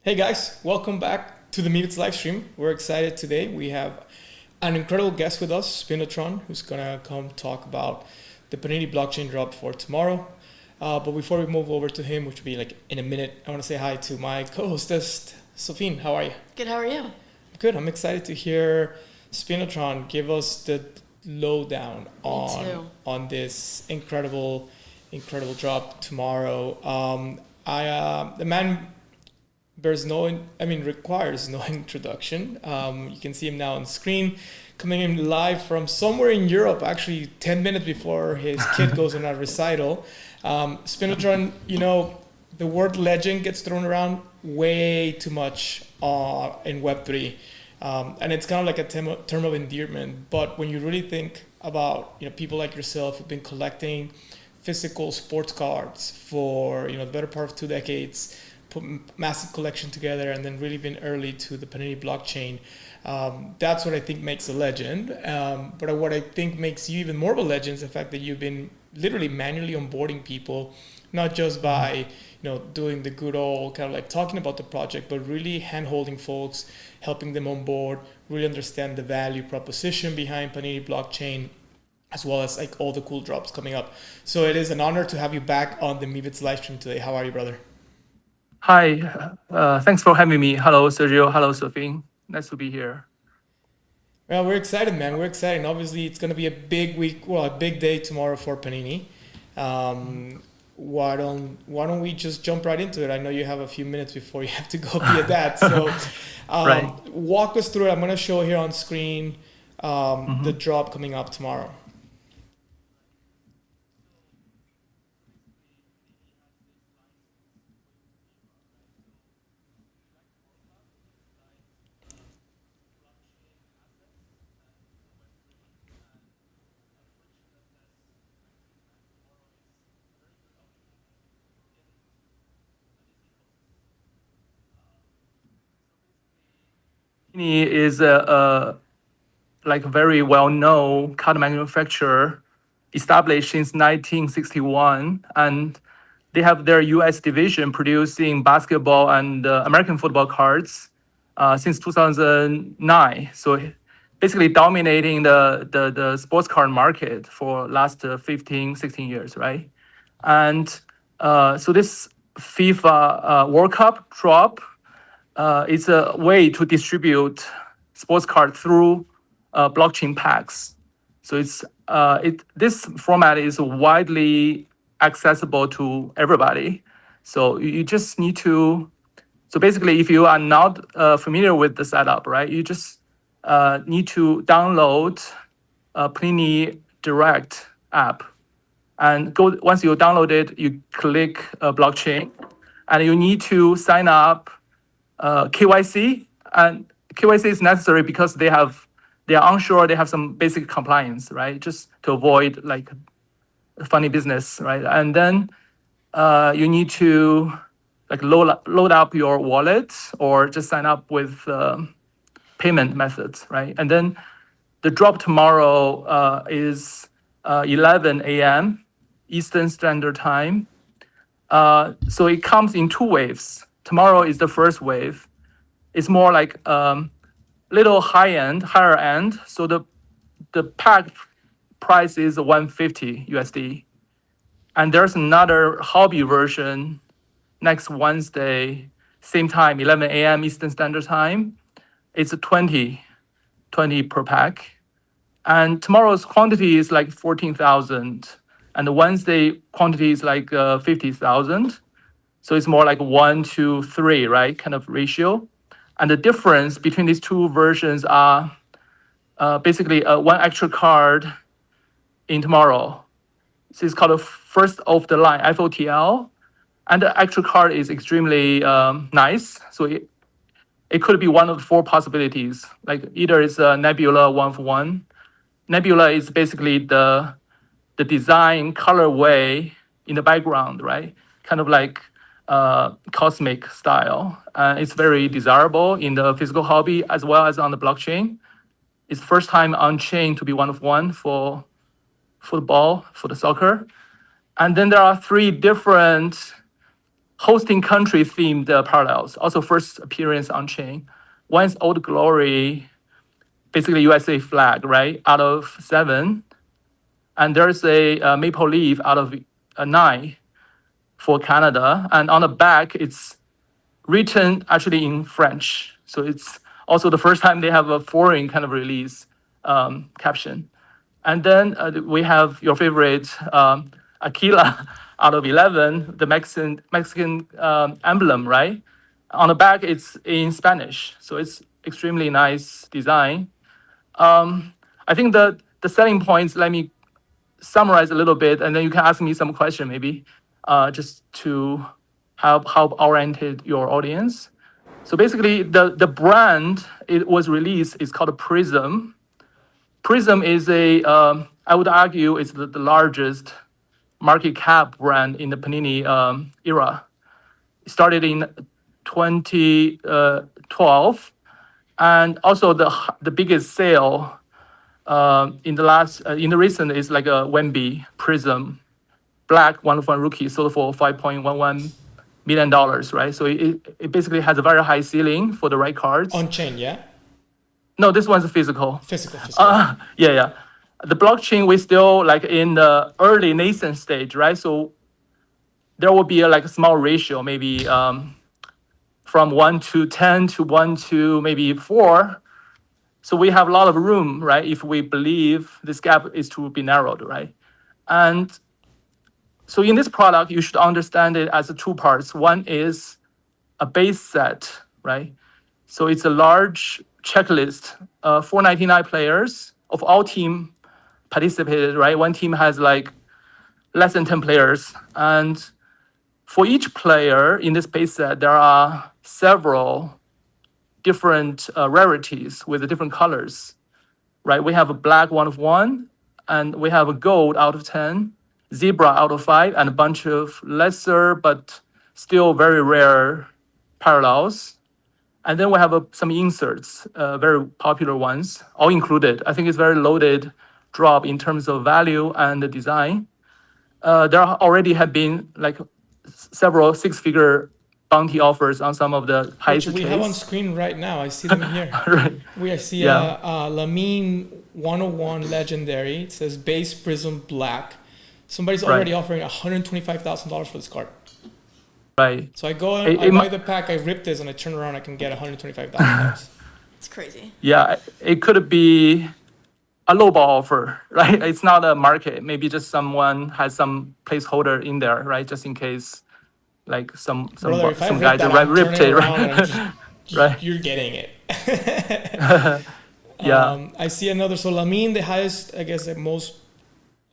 Hey guys, welcome back to the Meebits live stream. We're excited today. We have an incredible guest with us, Spinotron, who's gonna come talk about the Panini Blockchain Drop for tomorrow. But before we move over to him, which will be like in a minute, I want to say hi to my co-hostess, Sophene. How are you? Good, how are you? Good. I'm excited to hear Spinotron give us the lowdown on this incredible drop tomorrow. The man requires no introduction. You can see him now on screen, coming in live from somewhere in Europe, actually 10 minutes before his kid goes on a recital. Spinotron, the word legend gets thrown around way too much in Web3. And it's kind of like a term of endearment. But when you really think about people like yourself who've been collecting physical sports cards for the better part of 2 decades, put massive collection together, and then really been early to the Panini blockchain. That's what I think makes a legend. But what I think makes you even more of a legend is the fact that you've been literally manually onboarding people, not just by doing the good old kind of like talking about the project, but really hand-holding folks, helping them on board, really understand the value proposition behind Panini blockchain, as well as like all the cool drops coming up. So it is an honor to have you back on the Meebits live stream today. How are you, brother? Hi, thanks for having me. Hello, Sergio. Hello, Sophene. Nice to be here. Well, we're excited, man. We're excited. And obviously, it's going to be a big week, a big day tomorrow for Panini. Why don't we just jump right into it? I know you have a few minutes before you have to go be a dad. So Right. Walk us through it. I'm going to show here on screen the drop coming up tomorrow. Panini is a very well-known card manufacturer, established since 1961, and they have their U.S. division producing basketball and American football cards since 2009. So basically dominating the sports card market for last 15, 16 years, right? And so this FIFA World Cup drop is a way to distribute sports card through blockchain packs. So this format is widely accessible to everybody. So you just need to. So basically, if you are not familiar with the setup, right, you just need to download Panini Direct app, and once you download it, you click blockchain, and you need to sign up KYC, and KYC is necessary because they are unsure, they have some basic compliance, right? Just to avoid like funny business, right? And then you need to like load up your wallet or just sign up with payment methods, right? And then the drop tomorrow is 11 a.m. Eastern Standard Time. So it comes in 2 waves. Tomorrow is the first wave. It's more like little higher end. So the pack price is 150 USD. And there's another hobby version next Wednesday, same time, 11 a.m. Eastern Standard Time. It's 20 per pack. And tomorrow's quantity is like 14,000. And the Wednesday quantity is like 50,000. So it's more like 1 to 3, right? Kind of ratio. And the difference between these 2 versions are basically one extra card in tomorrow. So it's called a first of the line, FOTL. And the extra card is extremely nice. So it could be one of the 4 possibilities. Like either it's a Nebula 1-for-1. Nebula is basically the design colorway in the background, right? Kind of like cosmic style. It's very desirable in the physical hobby as well as on the blockchain. It's first time on chain to be 1-of-1 for football, for the soccer. And then there are 3 different hosting country themed parallels. Also, first appearance on chain. One is Old Glory, basically USA flag, right? Out of 7. And there's a maple leaf out of 9 for Canada. And on the back, it's written actually in French. So it's also the first time they have a foreign kind of release caption. And then we have your favorite Aquila out of 11, the Mexican emblem, right? On the back, it's in Spanish. So it's extremely nice design. I think the selling points, let me summarize a little bit, and then you can ask me some question maybe, just to help oriented your audience. So basically, the brand it was released is called Prism. Prism is I would argue, it's the largest market cap brand in the Panini era. It started in 2012, and also the biggest sale in the recent is like a Wemby Prism Black 1-of-1 rookie sold for $5.11 million, right? So it basically has a very high ceiling for the right cards. On chain, yeah? No, this one's physical. Physical. Yeah. The blockchain, we still like in the early nascent stage, right? So there will be like a small ratio, maybe from 1 to 10 to 1 to maybe 4. So we have a lot of room, right? If we believe this gap is to be narrowed, right? And so in this product, you should understand it as 2 parts. One is a base set, right? So it's a large checklist, 499 players of all team participated, right? One team has like less than 10 players. And for each player in this base set, there are several different rarities with different colors, right? We have a black 1-of-1, and we have a gold out of 10, zebra out of 5, and a bunch of lesser but still very rare parallels. And then we have some inserts, very popular ones, all included. I think it's very loaded drop in terms of value and the design. There already have been like several 6-figure bounty offers on some of the highest Which we trades. have on screen right now. I see them here. Right. We see Yeah. Lamine 101 Legendary. It says base Prism Black. Somebody's Right. already offering $125,000 for this card. Right. So I go and I buy the pack, I rip this, and I turn around, I can get $125,000. It's crazy. Yeah, it could be a lowball offer, right? It's not a market. Maybe just someone has some placeholder in there, right? Just in case, like some Brother, if I some rip guy that, just I'm ripped turning it, around and right? I'm just, Right. You're getting it. Yeah. I see another. So Lamine, the highest, I guess, at most,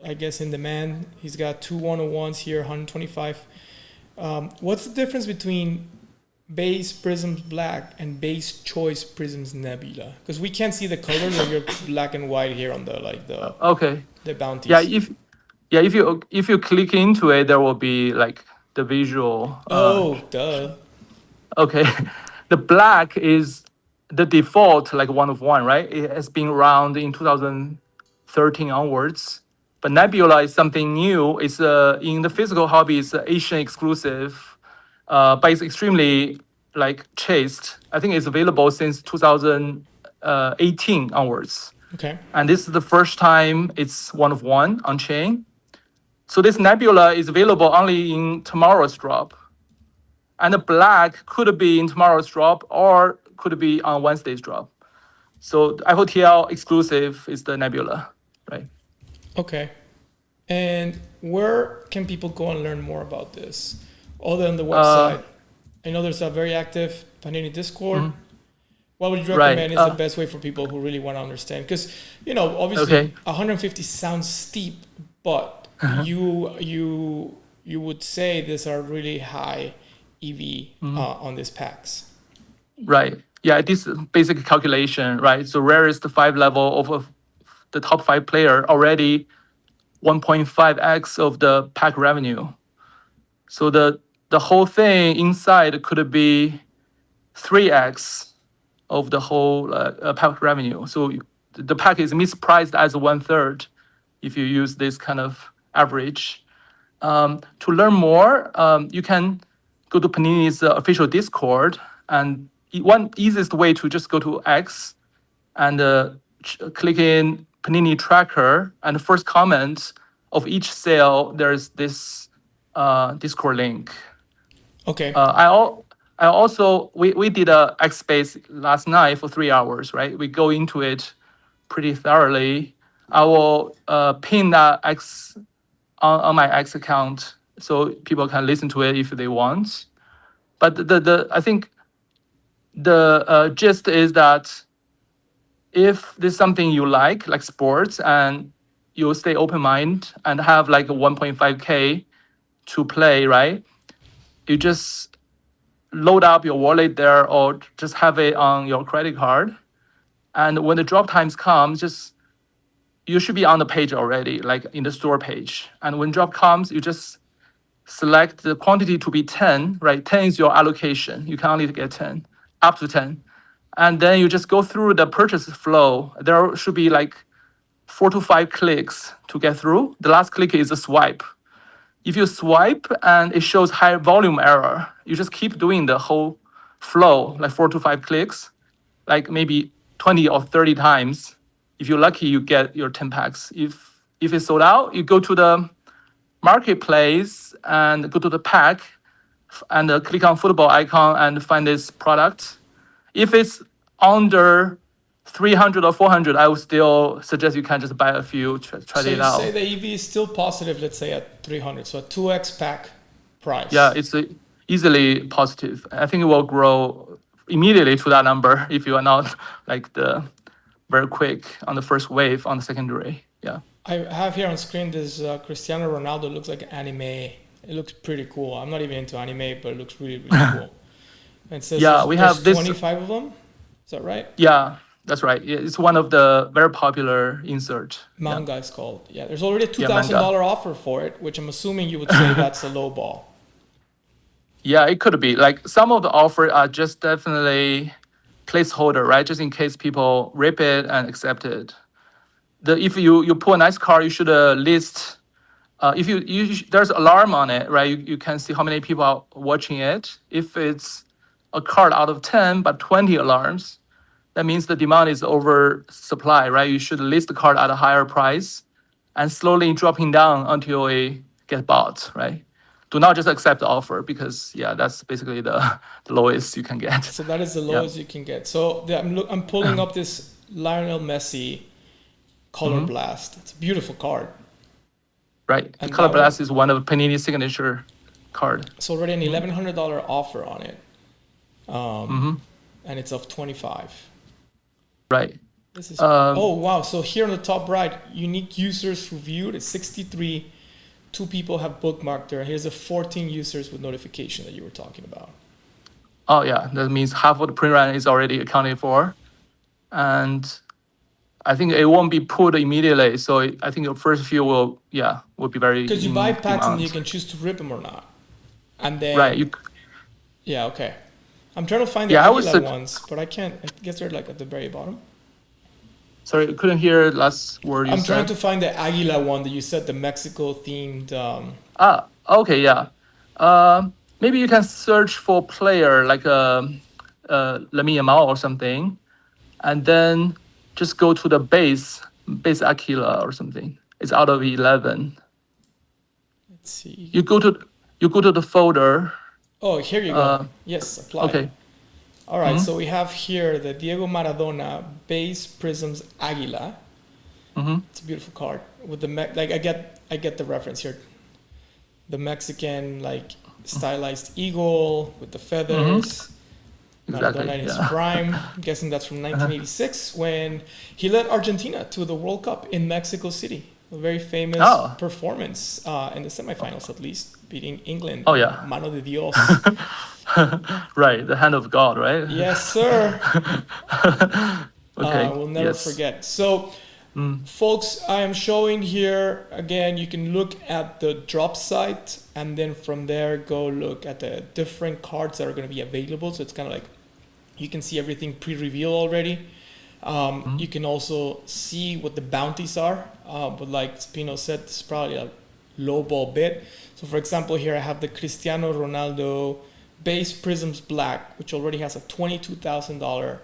I guess, in demand. He's got 2 101s here, 125. What's the difference between base Prisms Black and base Choice Prisms Nebula? Because we can't see the colors of your black and white here on the Okay. the bounties. Yeah, if you click into it, there will be like the visual. Duh. Okay, the black is the default like 1-of-1, right? It has been around in 2013 onwards. But Nebula is something new. It's in the physical hobby, it's Asian exclusive, but it's extremely like chased. I think it's available since 2018 onwards. Okay. And this is the first time it's 1-of-1 on chain. So this Nebula is available only in tomorrow's drop. And the black could be in tomorrow's drop or could be on Wednesday's drop. So FOTL exclusive is the Nebula, right? Okay. And where can people go and learn more about this? Other than the website. I know there's a very active Panini Discord. Mm-hmm. What would you recommend is the best way for people who really want to understand? Because, obviously 150 sounds steep, but you would say these are really high EV on these packs. Right. Yeah, this is basic calculation, right? So rarest 5 level of the top 5 player already 1.5x of the pack revenue. So the whole thing inside could be 3x of the whole pack revenue. So the pack is mispriced as 1/3 if you use this kind of average. To learn more, you can go to Panini's official Discord, and one easiest way to just go to X and click in Panini Tracker, and the first comment of each sale, there's this Discord link. Okay. I also we did a X space last night for 3 hours, right? We go into it pretty thoroughly. I will pin that X on my X account so people can listen to it if they want. But I think the gist is that if there's something you like sports, and you stay open-minded and have like a 1.5K to play, right? You just load up your wallet there, or just have it on your credit card. And when the drop times come, you should be on the page already, like in the store page. And when drop comes, you just select the quantity to be 10, right? 10 is your allocation. You can only get 10, up to 10. And then you just go through the purchase flow. There should be like 4 to 5 clicks to get through. The last click is a swipe. If you swipe and it shows high volume error, you just keep doing the whole flow, like 4 to 5 clicks, like maybe 20 or 30 times. If you're lucky, you get your 10 packs. If it's sold out, you go to the marketplace and go to the pack and click on football icon and find this product. If it's under 300 or 400, I would still suggest you can just buy a few, try it out. So you say the EV is still positive, let's say at 300, so a 2x pack price. Yeah, it's easily positive. I think it will grow immediately to that number if you are not like very quick on the first wave on the secondary. Yeah. I have here on screen this Cristiano Ronaldo. Looks like anime. It looks pretty cool. I'm not even into anime, but it looks really, really cool. And it says we have this 25 of them. Is that right? Yeah, that's right. It's one of the very popular insert. Manga is called. Yeah, there's already a $2,000 offer for it, which I'm assuming you would say that's a low ball. Yeah, it could be. Like some of the offers are just definitely placeholder, right? Just in case people rip it and accept it. If you pull a nice card, you should list. If there's alarm on it, right? You can see how many people are watching it. If it's a card out of 10 but 20 alarms, that means the demand is oversupply, right? You should list the card at a higher price and slowly dropping down until it gets bought, right? Do not just accept the offer because that's basically the lowest you can get. So that is the lowest you can get. So I'm pulling up this Lionel Messi Color Blast. It's a beautiful card. Right. The Color Blast is one of Panini's signature card. It's already an $1,100 offer on it. And it's of 25. Right. This is oh wow. So here on the top right, unique users reviewed is 63. 2 people have bookmarked there. Here's the 14 users with notification that you were talking about. Oh yeah, that means half of the print run is already accounted for. And I think it won't be put immediately. So I think the first few will be very. Because you buy packs and you can choose to rip them or not. And then yeah, okay. I'm trying to find the Aguila ones, but I can't. I guess they're like at the very bottom. Sorry, I couldn't hear the last word you said. I'm trying to find the Aguila one that you said, the Mexico themed. Okay, yeah. Maybe you can search for player like Lamine Yamal or something, and then just go to the base Aquila or something. It's out of 11. Let's see. You go to the folder. Oh, here you go. Yes, apply. Okay. All right, so we have here the Diego Maradona base Prisms Aguila. It's a beautiful card with the I get the reference here. The Mexican stylized eagle with the feathers. Maradona in his prime. I'm guessing that's from 1986 when he led Argentina to the World Cup in Mexico City. A very famous performance in the semifinals, at least, beating England. Oh yeah, Mano de Dios. Right, the hand of God, right? Yes, sir. Okay. We'll never forget. So, folks, I am showing here again. You can look at the drop site, and then from there go look at the different cards that are going to be available. So it's kind of like you can see everything pre-reveal already. You can also see what the bounties are. But like Spino said, it's probably a low ball bid. So for example, here I have the Cristiano Ronaldo base Prisms Black, which already has a $22,000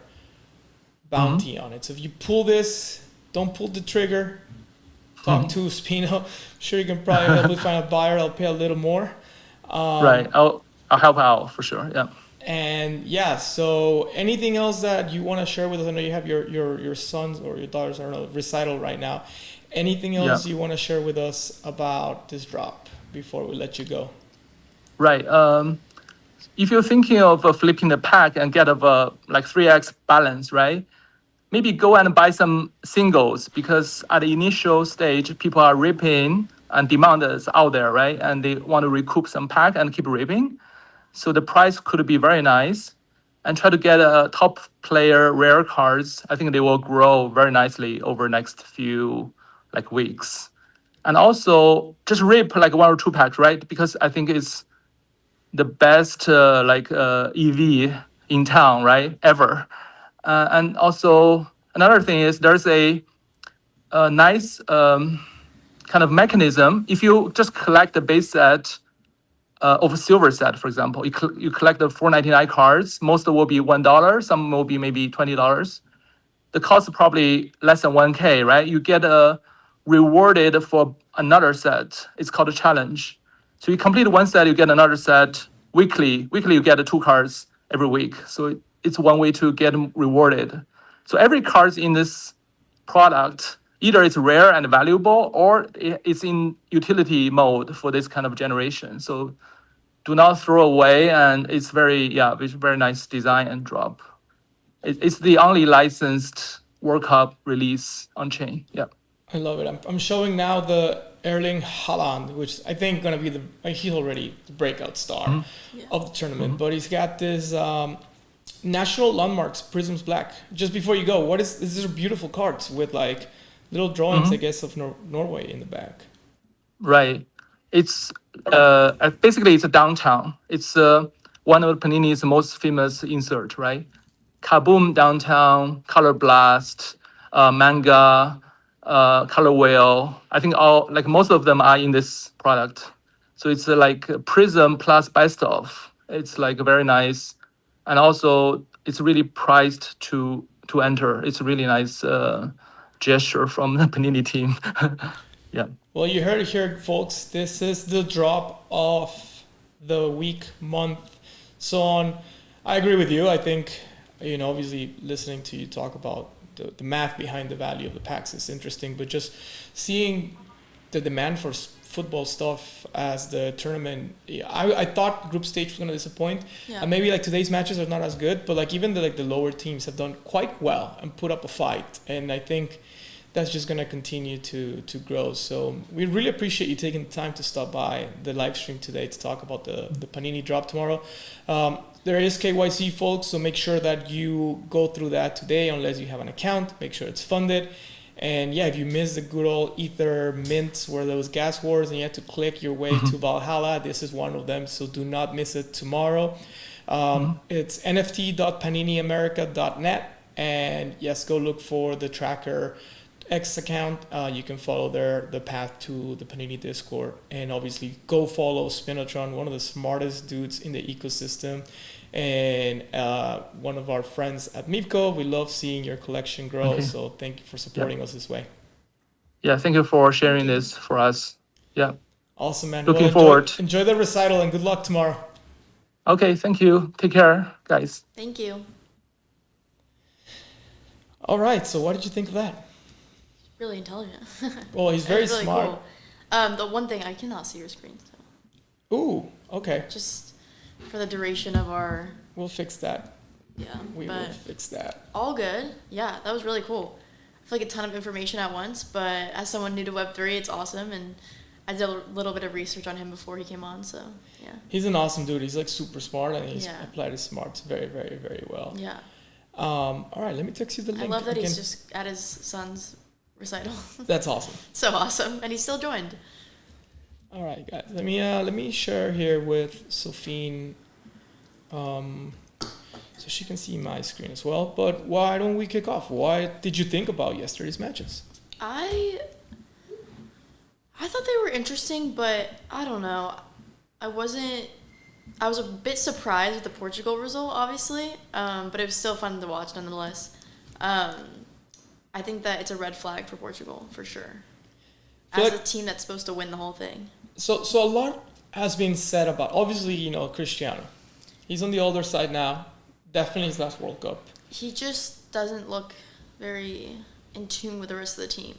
bounty on it. So if you pull this, don't pull the trigger. Talk to Spino. Sure, you can probably help me find a buyer. I'll pay a little more. Right. I'll help out for sure. Yeah. And yeah, so anything else that you want to share with us? I know you have your sons or your daughters, I don't know, recital right now. Anything else you want to share with us about this drop before we let you go? Right. If you're thinking of flipping the pack and get a like 3x balance, right? Maybe go and buy some singles, because at the initial stage, people are ripping and demand is out there, right? And they want to recoup some pack and keep ripping. So the price could be very nice. And try to get a top player rare cards. I think they will grow very nicely over next few like weeks. And also just rip like 1 or 2 packs, right? Because I think it's the best EV in town, right? Ever. And also another thing is there's a nice kind of mechanism. If you just collect the base set of a silver set, for example, you collect the 499 cards. Most will be $1. Some will be maybe $20. The cost is probably less than 1K, right? You get rewarded for another set. It's called a challenge. So you complete one set, you get another set weekly. Weekly, you get 2 cards every week. So it's one way to get rewarded. So every card in this product, either it's rare and valuable or it's in utility mode for this kind of generation. So do not throw away, and it's very nice design and drop. It's the only licensed World Cup release on chain. Yeah. I love it. I'm showing now the Erling Haaland, which I think going to be he's already the breakout star of the tournament, but he's got this National Landmarks Prisms Black. Just before you go, these are beautiful cards with like little drawings, I guess, of Norway in the back. Right. It's basically it's a downtown. It's one of Panini's most famous insert, right? Kaboom downtown, Color Blast, Manga, Color Whale. I think most of them are in this product. So it's like Prism plus best of. It's like very nice, and also it's really priced to enter. It's a really nice gesture from the Panini team. Yeah. Well, you heard it here, folks. This is the drop of the week, month, so on. I agree with you. I think, obviously listening to you talk about the math behind the value of the packs is interesting, but just seeing the demand for football stuff as the tournament, I thought group stage was going to disappoint. Yeah. And maybe like today's matches are not as good, but like even the lower teams have done quite well and put up a fight. And I think that's just going to continue to grow. So we really appreciate you taking the time to stop by the live stream today to talk about the Panini drop tomorrow. There is KYC, folks, so make sure that you go through that today unless you have an account. Make sure it's funded. And yeah, if you missed the good old Ether mints where there was gas wars and you had to click your way to Valhalla, this is one of them, so do not miss it tomorrow. It's nft.paniniamerica.net, and yes, go look for the Tracker X account. You can follow the path to the Panini Discord, and obviously go follow Spinotron, one of the smartest dudes in the ecosystem, and one of our friends at Mivco. We love seeing your collection grow, so thank you for supporting us this way. Yeah, thank you for sharing this for us. Yeah. Awesome, man. Looking forward. Enjoy the recital and good luck tomorrow. Okay, thank you. Take care, guys. Thank you. All right, so what did you think of that? Really intelligent. Well, he's very really smart. Cool. The one thing, I cannot see your screen. So. Ooh, okay. Just for the duration of our... We'll fix that. Yeah. We will fix that. All good. Yeah, that was really cool. I feel like a ton of information at once, but as someone new to Web3, it's awesome. And I did a little bit of research on him before he came on, so yeah. He's an awesome dude. He's like super smart, and he's applied his smarts very, very, very well. Yeah. All right, let me text you the link. I love that he's just at his son's recital. That's awesome. So awesome, and he still joined. All right, guys. Let me share here with Sophene, so she can see my screen as well. But why don't we kick off? What did you think about yesterday's matches? I thought they were interesting, but I don't know. I wasn't I was a bit surprised with the Portugal result, obviously, but it was still fun to watch nonetheless. I think that it's a red flag for Portugal, for sure. As a team that's supposed to win the whole thing. So a lot has been said about, obviously, Cristiano. He's on the older side now. Definitely his last World Cup. He just doesn't look very in tune with the rest of the team.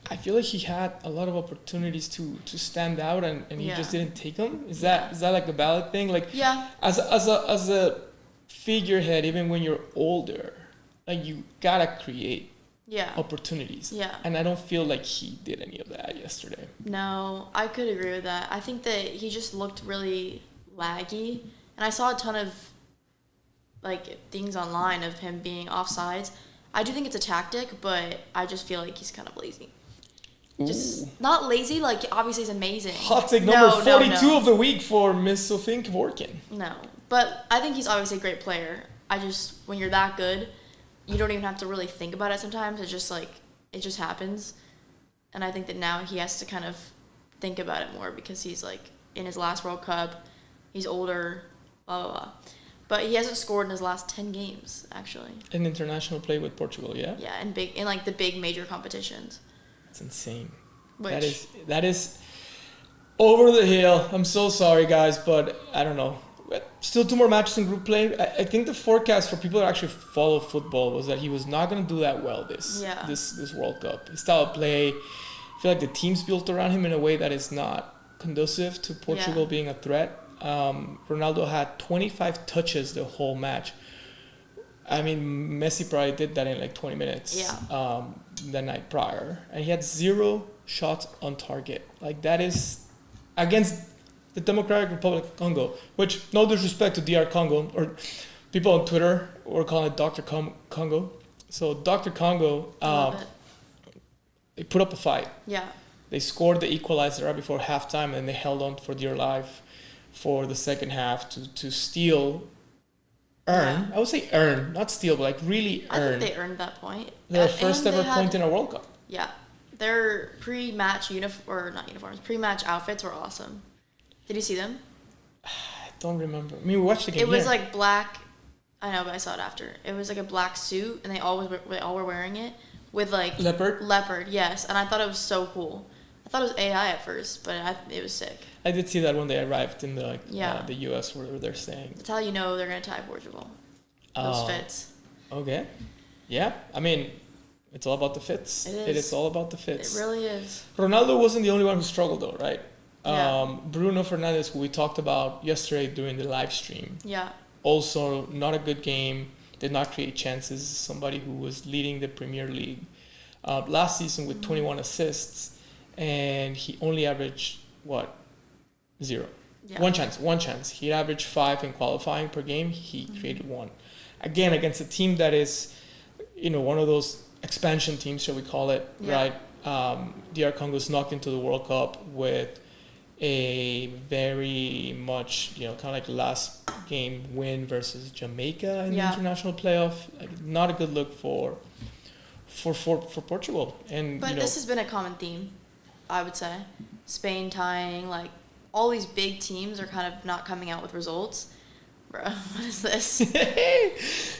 I feel like he had a lot of opportunities to stand out, and he just didn't take them. Is that like a valid thing? Like, as a figurehead, even when you're older, like you gotta create opportunities. Yeah. And I don't feel like he did any of that yesterday. No, I could agree with that. I think that he just looked really laggy, and I saw a ton of things online of him being offsides. I do think it's a tactic, but I just feel like he's kind of lazy. Just not lazy, like obviously he's amazing. Hot take number 42 of the week for Miss Sophene Kevorkian. No, but I think he's obviously a great player. When you're that good, you don't even have to really think about it sometimes. It's just it just happens. And I think that now he has to kind of think about it more because he's in his last World Cup. He's older, blah, blah, blah. But he hasn't scored in his last 10 games, actually. In international play with Portugal, yeah? Yeah, in the big major competitions. It's insane. That is over the hill. I'm so sorry, guys, but I don't know. Still 2 more matches in group play. I think the forecast for people that actually follow football was that he was not going to do that well this World Cup. His style of play, I feel like the team's built around him in a way that is not conducive to Portugal being a threat. Ronaldo had 25 touches the whole match. I mean, Messi probably did that in 20 minutes the night prior. And he had 0 shots on target. That is against the Democratic Republic of Congo, which, no disrespect to DR Congo, or people on Twitter were calling it Dr. Congo. So Dr. Congo, they put up a fight. Yeah. They scored the equalizer right before halftime, and they held on for dear life for the second half to earn. I would say earn, not steal, but really earn. I think they earned that point. Their first ever point in a World Cup. Yeah. Their pre-match pre-match outfits were awesome. Did you see them? I don't remember. I mean, we watched the game. It was black. I know, but I saw it after. It was a black suit, and they all were wearing it with leopard. Yes, and I thought it was so cool. I thought it was AI at first, but it was sick. I did see that when they arrived in the U.S. where they're staying. That's how you know they're gonna tie Portugal. Those fits. Okay. Yeah, I mean, it's all about the fits. It is all about the fits. It really is. Ronaldo wasn't the only one who struggled, though, right? Yeah. Bruno Fernandes, who we talked about yesterday during the live stream. Yeah. Also, not a good game. Did not create chances. Somebody who was leading the Premier League last season with 21 assists, and he only averaged 0. Yeah. One chance. He averaged 5 in qualifying per game. He created 1. Again, against a team that is, one of those expansion teams, shall we call it, right? DR Congo's knocked into the World Cup with a very much, kind of last game win versus Jamaica in the international playoff. Not a good look for Portugal. But this has been a common theme, I would say. Spain tying, all these big teams are kind of not coming out with results. Bro, what is this?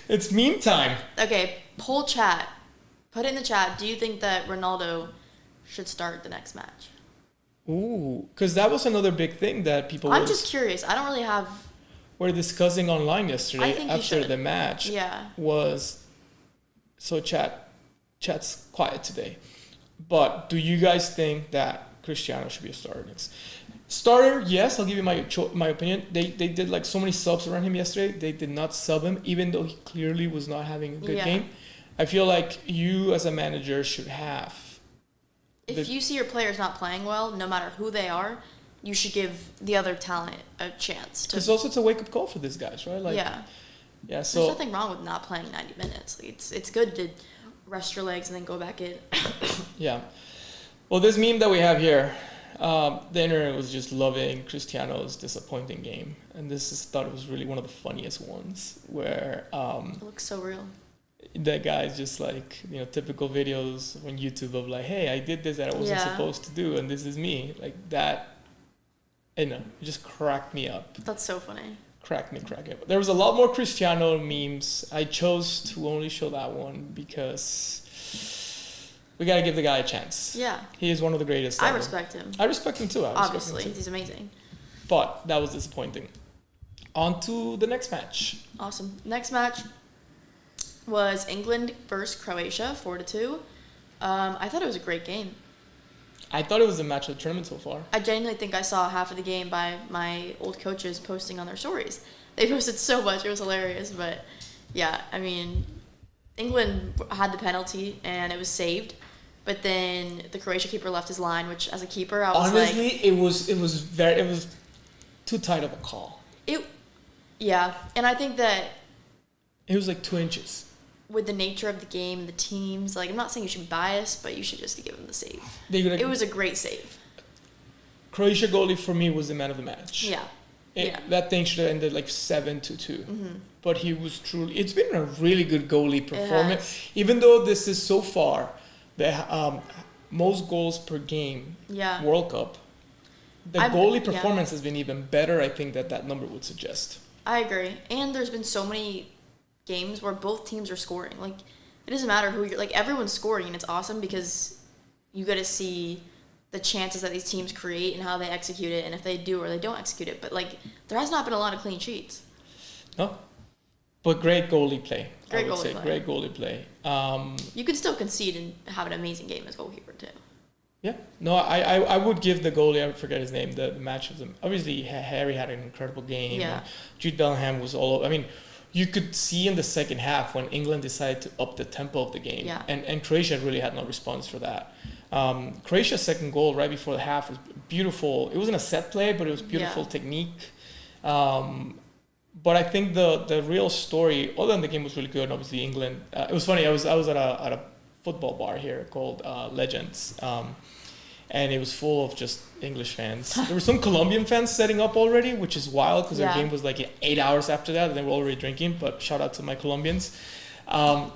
It's meme time. Okay, poll chat. Put it in the chat. Do you think that Ronaldo should start the next match? Ooh, because that was another big thing that people I'm just curious. I don't really have... We're discussing online yesterday after the match. Yeah. So chat's quiet today. But do you guys think that Cristiano should be a starter next? Starter, yes, I'll give you my opinion. They did so many subs around him yesterday. They did not sub him, even though he clearly was not having a good game. I feel like you as a manager should have. If you see your players not playing well, no matter who they are, you should give the other talent a chance. Because also it's a wake-up call for these guys, right? Yeah. So there's nothing wrong with not playing 90 minutes. It's good to rest your legs and then go back in. Yeah. Well, this meme that we have here, the internet was just loving Cristiano's disappointing game, and thought it was really one of the funniest ones where it looks so real. That guy's just typical videos on YouTube of hey, I did this that I wasn't supposed to do, and this is me, that. I know, it just cracked me up. That's so funny. Cracked me up. There was a lot more Cristiano memes. I chose to only show that one because we gotta give the guy a chance. Yeah. He is one of the greatest. I respect him. I respect him too. Obviously, he's amazing. But that was disappointing. On to the next match. Awesome. Next match was England versus Croatia, 4-2. I thought it was a great game. I thought it was the match of the tournament so far. I genuinely think I saw half of the game by my old coaches posting on their stories. They posted so much, it was hilarious. But yeah, I mean, England had the penalty and it was saved. But then the Croatia keeper left his line, which as a keeper, I was honestly, it was too tight of a call. Yeah, and I think that it was like 2 inches. With the nature of the game, the teams, like, I'm not saying you should be biased, but you should just give them the save. It was a great save. Croatia goalie for me was the man of the match. Yeah. That thing should have ended like 7-2. Mm-hmm. But he was truly. It's been a really good goalie performance. Even though this is so far the most goals per game World Cup, the goalie performance has been even better. I think that number would suggest. I agree, and there's been so many games where both teams are scoring. Like, it doesn't matter who you're, like, everyone's scoring, and it's awesome because you got to see the chances that these teams create and how they execute it, and if they do or they don't execute it. But, like, there has not been a lot of clean sheets. No, but great goalie play. Great goalie play. You could still concede and have an amazing game as goalkeeper too. Yeah, no, I would give the goalie, I forget his name, the match of them. Obviously, Harry had an incredible game. Yeah. Jude Bellingham was all over. I mean, you could see in the second half when England decided to up the tempo of the game. Yeah. And Croatia really had no response for that. Croatia's second goal right before the half was beautiful. It wasn't a set play, but it was beautiful technique. But I think the real story, other than the game was really good, obviously England. It was funny, I was at a football bar here called Legends. And it was full of just English fans. There were some Colombian fans setting up already, which is wild because their game was like 8 hours after that and they were already drinking, but shout out to my Colombians. And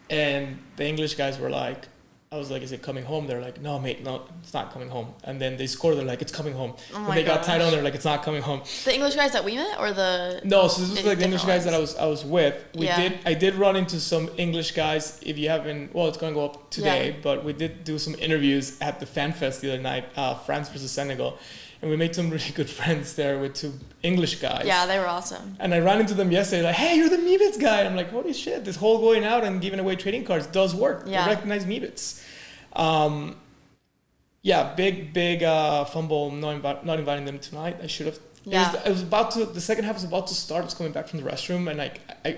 the English guys were like, I was like, is it coming home? They're like, no, mate, no, it's not coming home. And then they scored, they're like, it's coming home. Oh and they got tied on, they're like, it's not coming home. The English guys that we met or the... No, so this was like the English guys that I was with. I did run into some English guys. If you haven't, well, it's going to go up today, but we did do some interviews at the Fan Fest the other night, France versus Senegal. And we made some really good friends there with 2 English guys. Yeah, they were awesome. And I ran into them yesterday, like, hey, you're the Meebits guy. And I'm like, holy shit, this whole going out and giving away trading cards does work. Yeah. They recognize Meebits. Big fumble not inviting them tonight. I should have. Yeah. The second half was about to start. I was coming back from the restroom and I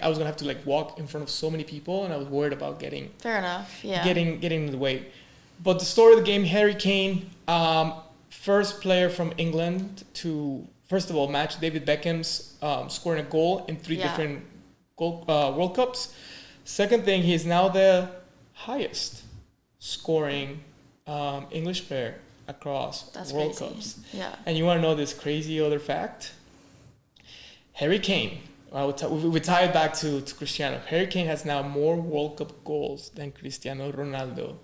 was going to have to like walk in front of so many people and I was worried about getting... Fair enough, yeah. Getting in the way. But the story of the game, Harry Kane, first player from England to, first of all, match David Beckham's scoring a goal in 3 different World Cups. Second thing, he is now the highest scoring English player across World Cups. Yeah. And you want to know this crazy other fact? Harry Kane, we tie it back to Cristiano. Harry Kane has now more World Cup goals than Cristiano Ronaldo.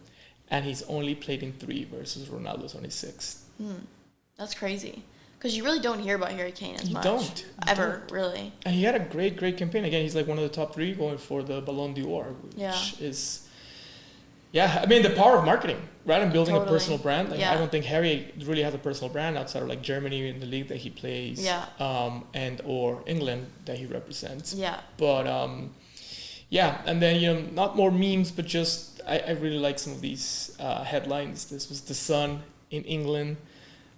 And he's only played in 3 versus Ronaldo's only 6. That's crazy. Because you really don't hear about Harry Kane as much. Don't. Really. And he had a great campaign. Again, he's like one of the top 3 going for the Ballon d'Or, which is... Yeah, I mean, the power of marketing, right? And building a personal brand. Like, I don't think Harry really has a personal brand outside of like Germany in the league that he plays, and or England that he represents. Yeah. But and then not more memes, but just I really like some of these headlines. This was the Sun in England.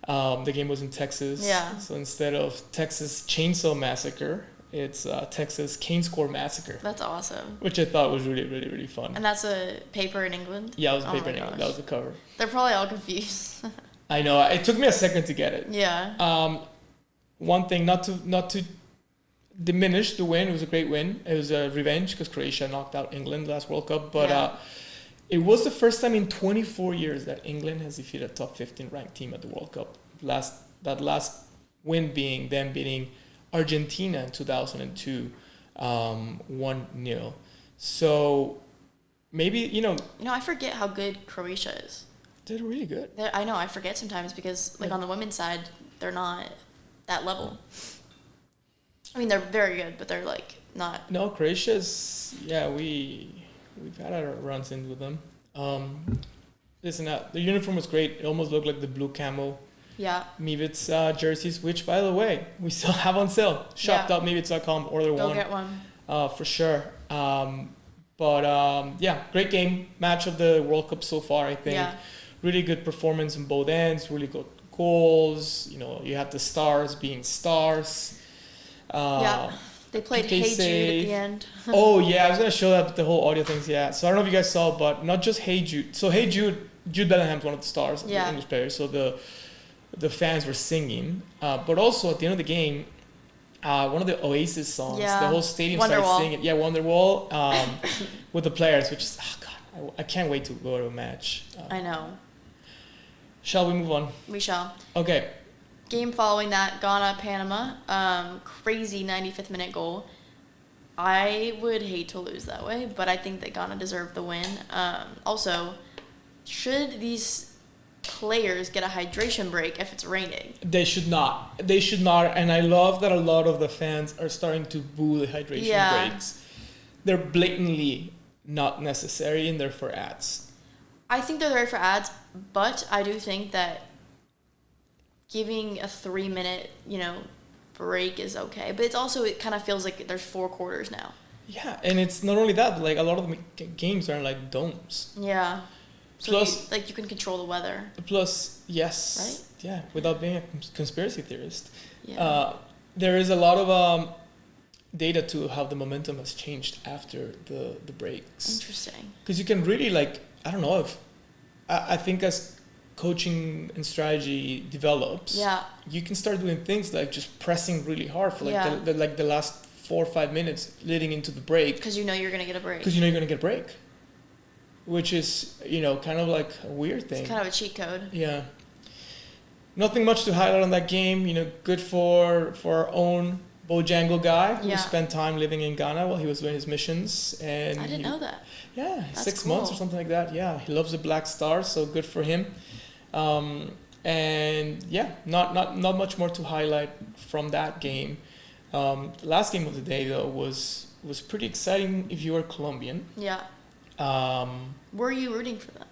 The game was in Texas. Yeah. So instead of Texas Chainsaw Massacre, it's Texas Kane Score Massacre. That's awesome. Which I thought was really, really, really fun. And that's a paper in England? Yeah, it was a paper in England. That was the cover. They're probably all confused. I know. It took me a second to get it. Yeah. One thing, not to diminish the win. It was a great win. It was a revenge because Croatia knocked out England last World Cup. But it was the first time in 24 years that England has defeated a top 15 ranked team at the World Cup. That last win being them beating Argentina in 2002, 1-0. So maybe, I forget how good Croatia is. They're really good. I know, I forget sometimes because, like, on the women's side, they're not that level. I mean, they're very good, but they're, like, not... No, Croatia's... Yeah, we've had our runs in with them. Listen, the uniform was great. It almost looked like the blue camo Meebits jerseys, which, by the way, we still have on sale. Shop.meebits.com, order one. Go get one. For sure. Great game. Match of the World Cup so far, I think. Yeah. Really good performance on both ends. Really good goals. You know, you had the stars being stars. They played PK Hey Jude at the end. Oh, yeah. I was going to show that, the whole audio things. Yeah. So I don't know if you guys saw, but not just Hey Jude. So Hey Jude, Jude Bellingham's one of the stars, the English player. So the fans were singing. But also at the end of the game, one of the Oasis songs, the whole stadium started singing. Yeah, Wonderwall with the players, which is, I can't wait to go to a match. I know. Shall we move on? We shall. Okay. Game following that, Ghana, Panama. Crazy 95th minute goal. I would hate to lose that way, but I think that Ghana deserved the win. Also, should these players get a hydration break if it's raining? They should not. And I love that a lot of the fans are starting to boo the hydration breaks. They're blatantly not necessary and they're for ads. I think they're there for ads, but I do think that giving a 3-minute, break is okay. But it's also, it kind of feels like there's 4 quarters now. Yeah, and it's not only that, like a lot of the games are like domes. Yeah. So plus, you can control the weather. Plus, yes. Right? Yeah, without being a conspiracy theorist. Yeah. There is a lot of data to how the momentum has changed after the breaks. Interesting. Because you can really, I think as coaching and strategy develops, you can start doing things like just pressing really hard for the last 4 or 5 minutes leading into the break. Because you know you're going to get a break. Which is, kind of like a weird thing. It's kind of a cheat code. Yeah. Nothing much to highlight on that game. Good for our own Bojangle guy who spent time living in Ghana while he was doing his missions. And I didn't know that. Yeah, That's 6 cool. months or something like that. Yeah, he loves the Black Stars, so good for him. Not much more to highlight from that game. The last game of the day, though, was pretty exciting if you were Colombian. Yeah. Were you rooting for them?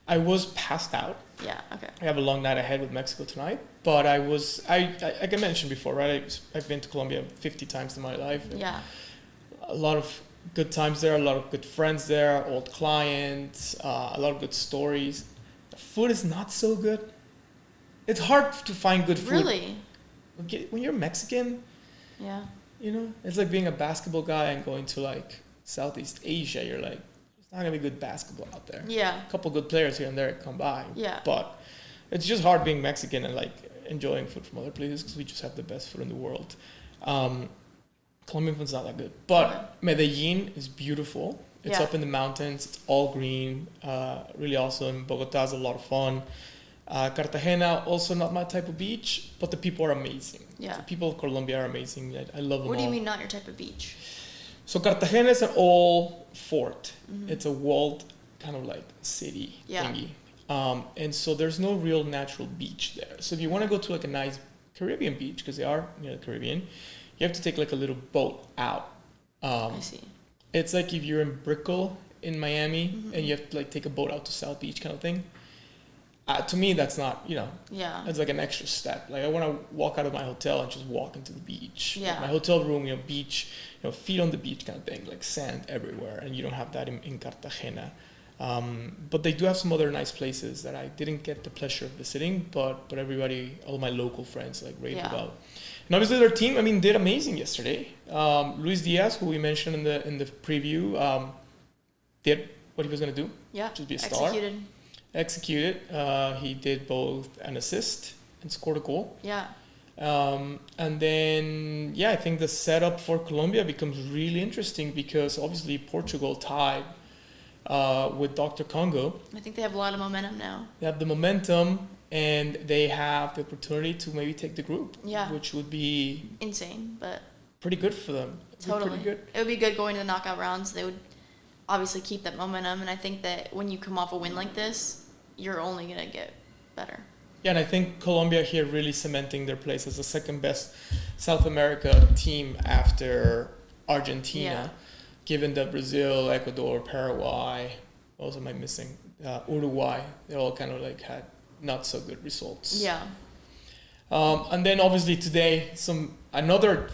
I was passed out. Yeah, okay. I have a long night ahead with Mexico tonight, but I like I mentioned before, right? I've been to Colombia 50 times in my life. Yeah. A lot of good times there, a lot of good friends there, old clients, a lot of good stories. The food is not so good. It's hard to find good food. Really? When you're Mexican, it's like being a basketball guy and going to Southeast Asia. You're like, it's not gonna be good basketball out there. Yeah. A couple good players here and there come by. Yeah. But it's just hard being Mexican and enjoying food from other places because we just have the best food in the world. Colombian food's not that good. But Medellin is beautiful. It's up in the mountains. It's all green. Really awesome. Bogota's a lot of fun. Cartagena, also not my type of beach, but the people are amazing. Yeah. The people of Colombia are amazing. I love them all. What do you mean not your type of beach? So Cartagena is an old fort. Mm-hmm. It's a walled kind of city thingy. And so there's no real natural beach there. So if you want to go to a nice Caribbean beach, because they are near the Caribbean, you have to take a little boat out. I see. It's like if you're in Brickell in Miami and you have to take a boat out to South Beach kind of thing. To me, that's not, it's like an extra step. I want to walk out of my hotel and just walk into the beach. Yeah. My hotel room, beach, feet on the beach kind of thing, sand everywhere. And you don't have that in Cartagena. But they do have some other nice places that I didn't get the pleasure of visiting, but everybody, all my local friends, raved about. And obviously their team, did amazing yesterday. Luis Diaz, who we mentioned in the preview, did what he was going to do. Yeah, just be a star. Executed. He did both an assist and scored a goal. Yeah. And then, I think the setup for Colombia becomes really interesting because obviously Portugal tied with DR Congo. I think they have a lot of momentum now. They have the momentum and they have the opportunity to maybe take the group. Yeah. Which would be... insane, but... pretty good for them. Totally. Pretty good. It would be good going to the knockout rounds. They would obviously keep that momentum, and I think that when you come off a win like this, you're only going to get better. Yeah, and I think Colombia here really cementing their place as the second best South America team after Argentina, given that Brazil, Ecuador, Paraguay, what else am I missing? Uruguay, they all kind of like had not so good results. Yeah. And then obviously today, another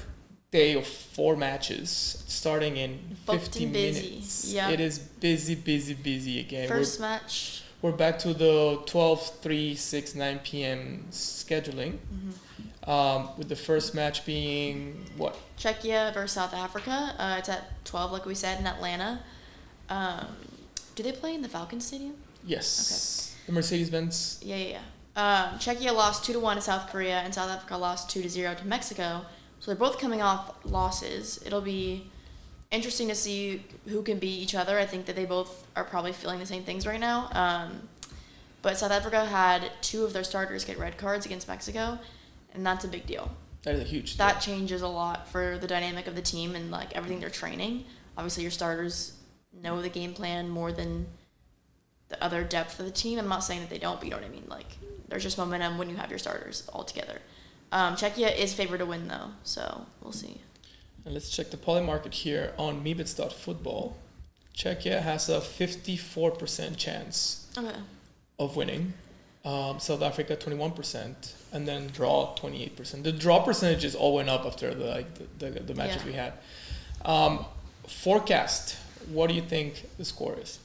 day of 4 matches starting in 50 minutes. Yeah. It is busy again. First match. We're back to the 12, 3, 6, 9 p.m. scheduling. With the first match being what? Czechia versus South Africa. It's at 12, like we said, in Atlanta. Do they play in the Falcon Stadium? Yes. Okay. The Mercedes-Benz. Yeah. Czechia lost 2-1 to South Korea, and South Africa lost 2-0 to Mexico. So they're both coming off losses. It'll be interesting to see who can beat each other. I think that they both are probably feeling the same things right now. But South Africa had 2 of their starters get red cards against Mexico, and that's a big deal. That is a huge deal. That changes a lot for the dynamic of the team and like everything they're training. Obviously, your starters know the game plan more than the other depth of the team. I'm not saying that they don't, but you know what I mean. Like, there's just momentum when you have your starters all together. Czechia is favored to win, though, so we'll see. And let's check the poly market here on Meebits Futbol. Czechia has a 54% chance of winning. South Africa 21%, and then draw 28%. The draw percentages all went up after the matches we had. Forecast. What do you think the score is?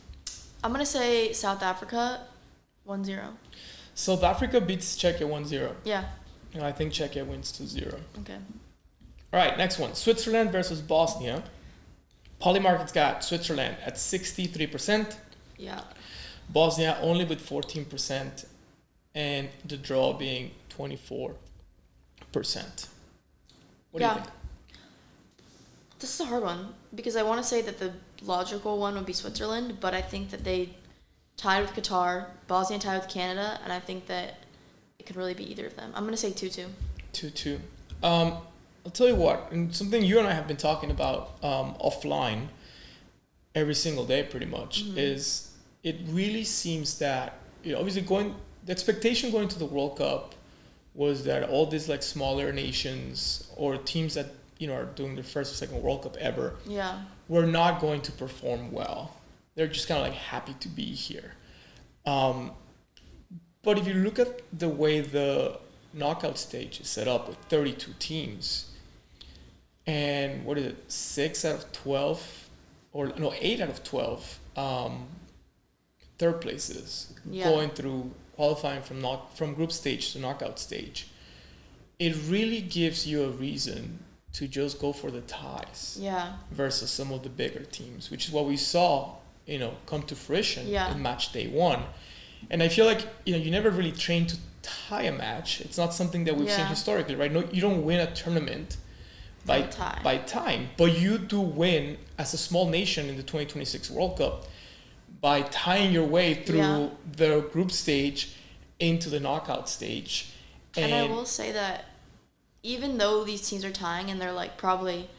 I'm gonna say South Africa 1-0. South Africa beats Czechia 1-0. Yeah. And I think Czechia wins 2-0. Okay. All right, next one. Switzerland versus Bosnia. Polymarket's got Switzerland at 63%. Yeah. Bosnia only with 14%, and the draw being 24%. What do you think? This is a hard one because I want to say that the logical one would be Switzerland, but I think that they tied with Qatar, Bosnia tied with Canada, and I think that it could really be either of them. I'm going to say 2-2. 2-2. I'll tell you what, and something you and I have been talking about offline every single day pretty much, is it really seems that, obviously the expectation going to the World Cup was that all these like smaller nations or teams that are doing their first or second World Cup ever were not going to perform well. They're just kind of like happy to be here. But if you look at the way the knockout stage is set up with 32 teams, and 6 out of 12, 8 out of 12 third places going through qualifying from group stage to knockout stage, it really gives you a reason to just go for the ties versus some of the bigger teams, which is what we saw, come to fruition in match day 1. And I feel like, you never really train to tie a match. It's not something that we've seen historically, right? No, you don't win a tournament by time, but you do win as a small nation in the 2026 World Cup by tying your way through the group stage into the knockout stage. And I will say that even though these teams are tying and they're like probably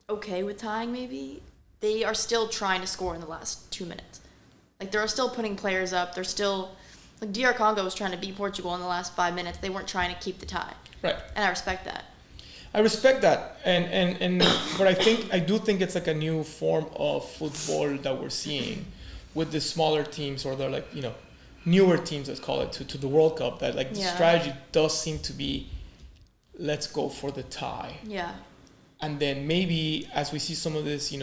okay with tying maybe, they are still trying to score in the last 2 minutes. Like they're still putting players up. They're still, like DR Congo was trying to beat Portugal in the last 5 minutes. They weren't trying to keep the tie. Right. And I respect that. And but I do think it's like a new form of football that we're seeing with the smaller teams or the newer teams, let's call it, to the World Cup, that the strategy does seem to be, let's go for the tie. Yeah. And then maybe as we see some of this,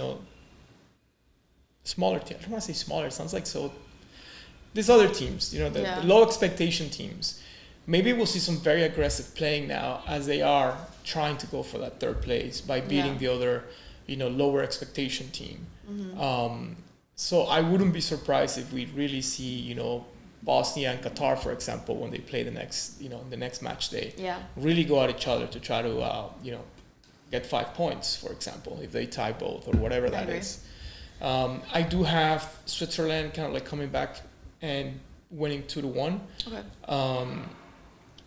smaller teams, I don't want to say smaller, it sounds like so, these other teams, the low expectation teams, maybe we'll see some very aggressive playing now as they are trying to go for that third place by beating the other, lower expectation team. So I wouldn't be surprised if we really see, Bosnia and Qatar, for example, when they play the next, the next match day, really go at each other to try to, get 5 points, for example, if they tie both or whatever that is. I do have Switzerland kind of like coming back and winning 2-1. Okay.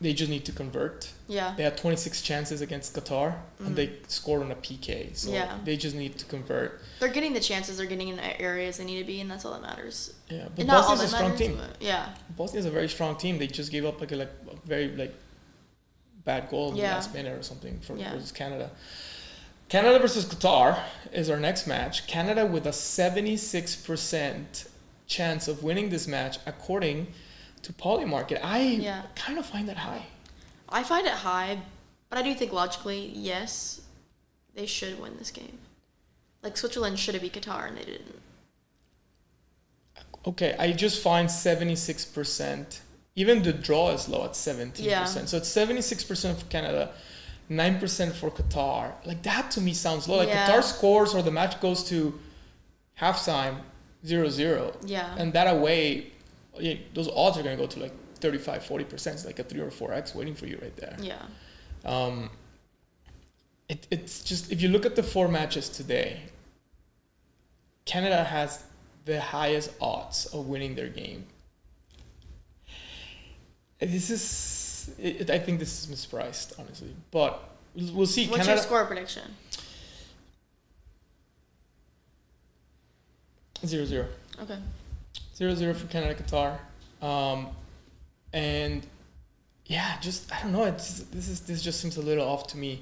They just need to convert. Yeah. They had 26 chances against Qatar, and they scored on a PK. So they just need to convert. They're getting the chances. They're getting in areas they need to be, and that's all that matters. Yeah, but Bosnia's a strong team. Bosnia's a very strong team. They just gave up a very bad goal in the last minute or something versus Canada. Canada versus Qatar is our next match. Canada with a 76% chance of winning this match, according to Polymarket. I kind of find that high. I find it high, but I do think logically, yes, they should win this game. Like, Switzerland should have beat Qatar, and they didn't. Okay, I just find 76%. Even the draw is low at 17%. Yeah. So it's 76% for Canada, 9% for Qatar. Like, that to me sounds low. Like, Qatar scores or the match goes to halftime 0-0. Yeah. And that away, those odds are going to go to like 35-40%. It's like a 3 or 4x waiting for you right there. Yeah. It's just, if you look at the 4 matches today, Canada has the highest odds of winning their game. I think this is mispriced, honestly. But we'll see. What's your score prediction? 0-0. Okay. 0-0 for Canada, Qatar. And yeah, just, I don't know. This just seems a little off to me.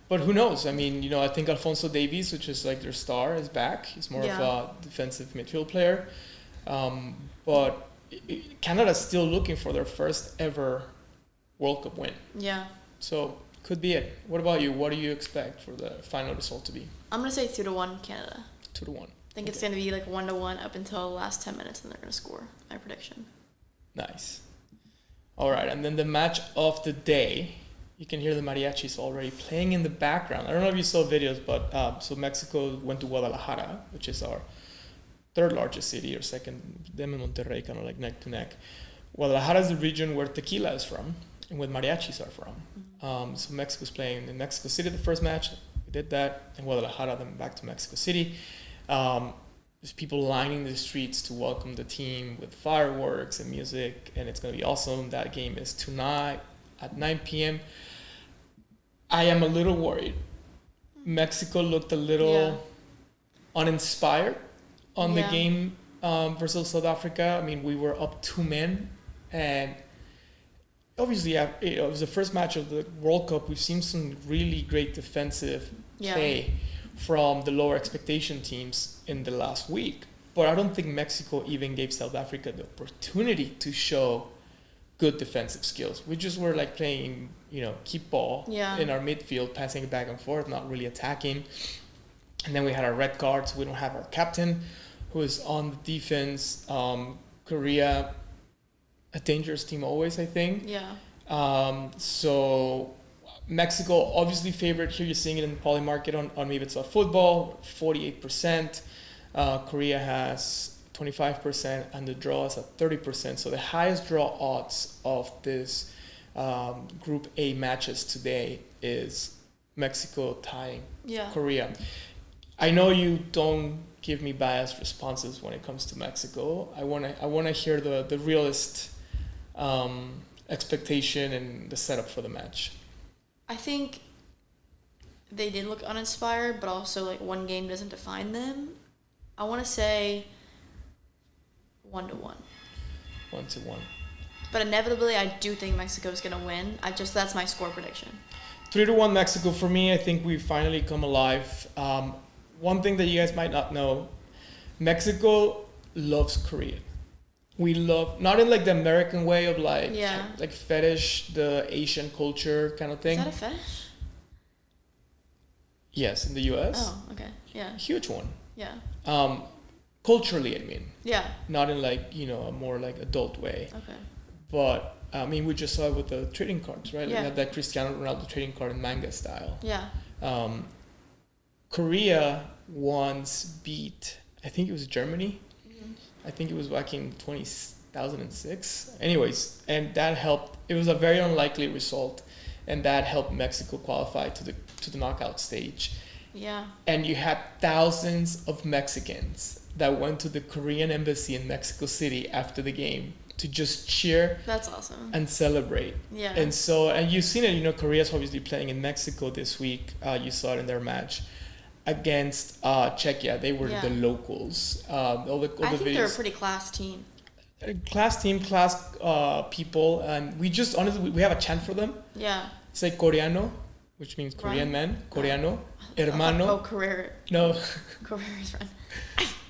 But who knows? I mean, I think Alphonso Davies, which is like their star, is back. He's more of a defensive midfield player. But Canada's still looking for their first ever World Cup win. Yeah. So could be it. What about you? What do you expect for the final result to be? I'm going to say 2-1 Canada. 2-1. I think it's going to be like 1-1 up until the last 10 minutes, and they're going to score. My prediction. Nice. All right, and then the match of the day. You can hear the mariachis already playing in the background. I don't know if you saw videos, but so Mexico went to Guadalajara, which is our third largest city, or second, them and Monterrey, kind of like neck to neck. Guadalajara is the region where tequila is from and where mariachis are from. So Mexico's playing in Mexico City the first match. We did that. In Guadalajara, then back to Mexico City. There's people lining the streets to welcome the team with fireworks and music, and it's going to be awesome. That game is tonight at 9 p.m. I am a little worried. Mexico looked a little uninspired on the game versus South Africa. I mean, we were up 2 men, and obviously it was the first match of the World Cup. We've seen some really great defensive play from the lower expectation teams in the last week. But I don't think Mexico even gave South Africa the opportunity to show good defensive skills. We just were like playing, keep ball in our midfield, passing it back and forth, not really attacking. And then we had our red cards. We don't have our captain, who is on the defense. Korea, a dangerous team always, I think. Yeah. So Mexico, obviously favored here. You're seeing it in the Polymarket on Meebits Futbol, 48%. Korea has 25%, and the draw is at 30%. So the highest draw odds of this Group A matches today is Mexico tying Korea. I know you don't give me biased responses when it comes to Mexico. I wanna hear the realist expectation and the setup for the match. I think they did look uninspired, but also like one game doesn't define them. I want to say 1-1. 1-1. But inevitably, I do think Mexico is going to win. That's my score prediction. 3-1 Mexico for me. I think we finally come alive. One thing that you guys might not know, Mexico loves Korea. We love, not in like the American way of like fetish, the Asian culture kind of thing. Is that a fetish? Yes, in the US. Oh, okay. Yeah. Huge one. Yeah. Culturally, I mean. Yeah. Not in like, a more like adult way. Okay. But I mean, we just saw it with the trading cards, right? Yeah. Like, we had that Cristiano Ronaldo trading card in manga style. Yeah. Korea once beat, I think it was Germany. Mm-hmm. I think it was back in 2006. Anyways, and that helped. It was a very unlikely result, and that helped Mexico qualify to the knockout stage. Yeah. And you had thousands of Mexicans that went to the Korean embassy in Mexico City after the game to just cheer. That's awesome. And celebrate. Yeah. And you've seen it, Korea's obviously playing in Mexico this week. You saw it in their match against Czechia. They were the locals. I think they're a pretty class team. Class people. And we just, honestly, we have a chant for them. Yeah. It's like Coreano, which means Korean man. Coreano. Hermano. Oh, Correr. No. Correr is run.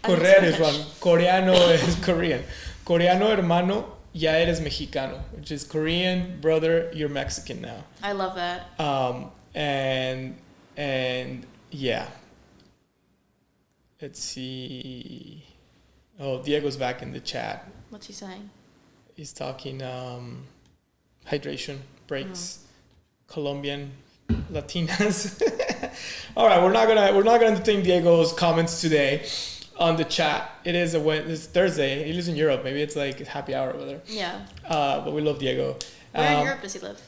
Correr is run. Coreano is Korean. Coreano, hermano, ya eres mexicano, which is Korean, brother, you're Mexican now. I love that. And yeah. Let's see. Oh, Diego's back in the chat. What's he saying? He's talking hydration breaks, Colombian Latinas. All right, we're not gonna entertain Diego's comments today on the chat. It's Thursday. He lives in Europe. Maybe it's like happy hour over there. Yeah. But we love Diego. Where in Europe does he live?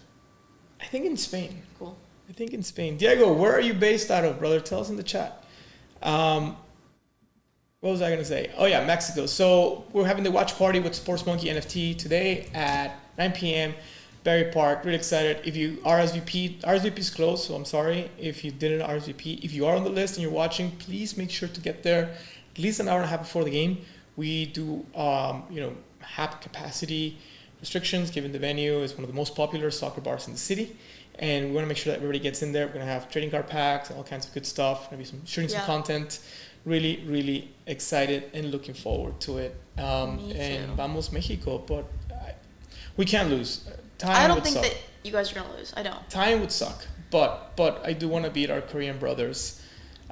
I think in Spain. Cool. I think in Spain. Diego, where are you based out of, brother? Tell us in the chat. What was I going to say? Oh, yeah, Mexico. So we're having the watch party with Sports Monkey NFT today at 9 p.m. Berry Park. Really excited. If you RSVP is closed, so I'm sorry if you didn't RSVP. If you are on the list and you're watching, please make sure to get there at least an hour and a half before the game. We do, have capacity restrictions given the venue is one of the most popular soccer bars in the city. And we want to make sure that everybody gets in there. We're going to have trading card packs, all kinds of good stuff. Maybe some content. Really, really excited and looking forward to it. And vamos Mexico, but we can't lose. I don't think that you guys are going to lose. I don't. Time would suck, but I do want to beat our Korean brothers.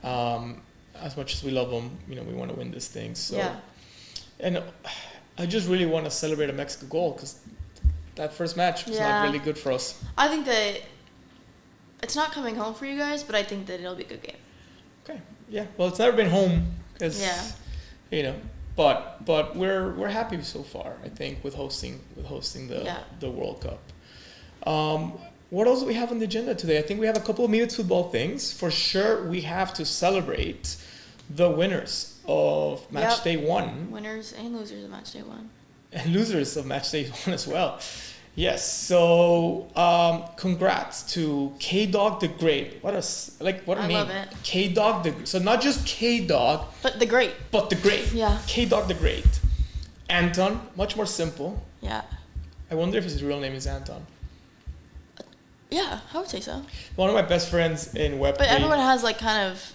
As much as we love them, we want to win this thing. So, yeah. And I just really want to celebrate a Mexico goal because that first match was not really good for us. I think that it's not coming home for you guys, but I think that it'll be a good game. Okay. Yeah. Well, it's never been home because but we're happy so far. I think with hosting the World Cup. What else do we have on the agenda today? I think we have a couple of Meebits Futbol things. For sure, we have to celebrate the winners of Match Day 1. Winners and losers of Match Day 1. And losers of Match Day 1 as well. Yes, so congrats to K-Dog the Great. What a name. I love it. K-Dog the Great. So not just K-Dog. But the Great. But the Great. Yeah. K-Dog the Great. Anton, much more simple. Yeah. I wonder if his real name is Anton. Yeah, I would say so. One of my best friends in Web3. But everyone has kind of,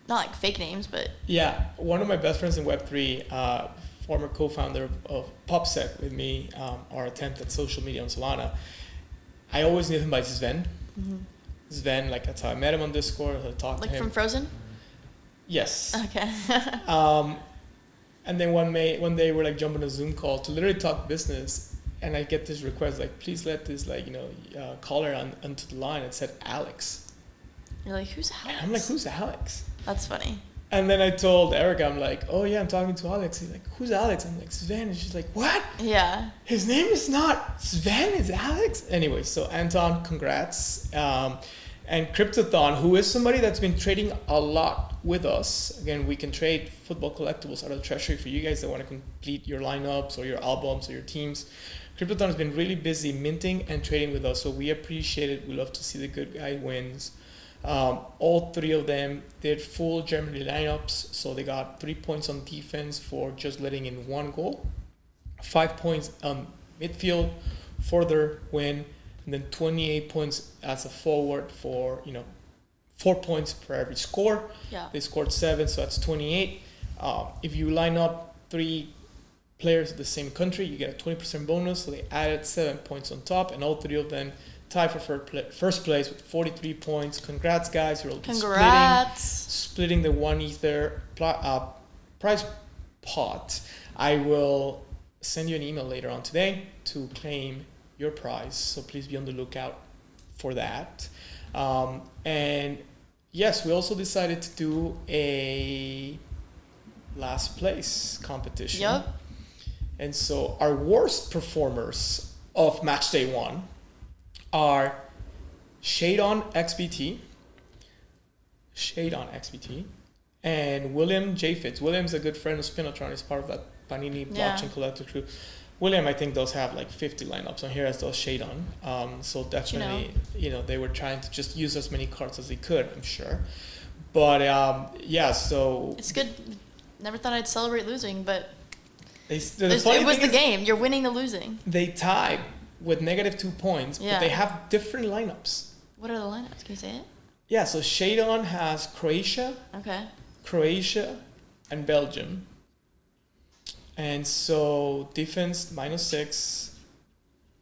not like fake names, but. Yeah, one of my best friends in Web3, former co-founder of PopSec with me, our attempt at social media on Solana. I always knew him by Sven. Mm-hmm. Sven, that's how I met him on Discord. I talked to him. Like from Frozen? Yes. Okay. And then one day we're jumping a Zoom call to literally talk business. And I get this request, please let this, caller onto the line. It said Alex. You're like, who's Alex? And I'm like, who's Alex? That's funny. And then I told Erica, I'm like, oh yeah, I'm talking to Alex. He's like, who's Alex? I'm like, Sven. And she's like, what? Yeah. His name is not Sven, it's Alex. Anyway, so Anton, congrats. And Cryptothon, who is somebody that's been trading a lot with us. Again, we can trade football collectibles out of the treasury for you guys that want to complete your lineups or your albums or your teams. Cryptothon has been really busy minting and trading with us, so we appreciate it. We love to see the good guy wins. All three of them did full Germany lineups, so they got 3 points on defense for just letting in one goal, 5 points on midfield for their win, and then 28 points as a forward for 4 points per every score. Yeah. They scored 7, so that's 28. If you line up 3 players of the same country, you get a 20% bonus, so they added 7 points on top, and all three of them tie for first place with 43 points. Congrats, guys. You're splitting the 1 Ether prize pot. I will send you an email later on today to claim your prize, so please be on the lookout for that. And yes, we also decided to do a last place competition. Yep. And so our worst performers of Match Day 1 are Shadon XBT, and William J. Fitz. William's a good friend of Spinotron. He's part of that Panini Blockchain Collector crew. William, I think, does have like 50 lineups on here, as does Shadon. So definitely, they were trying to just use as many cards as they could, I'm sure. But yeah, so it's good. Never thought I'd celebrate losing, but it was the game. You're winning the losing. They tied with -2 points, but they have different lineups. What are the lineups? Can you say it? Yeah, so Shadon has Croatia. Okay. Croatia and Belgium. And so defense -6,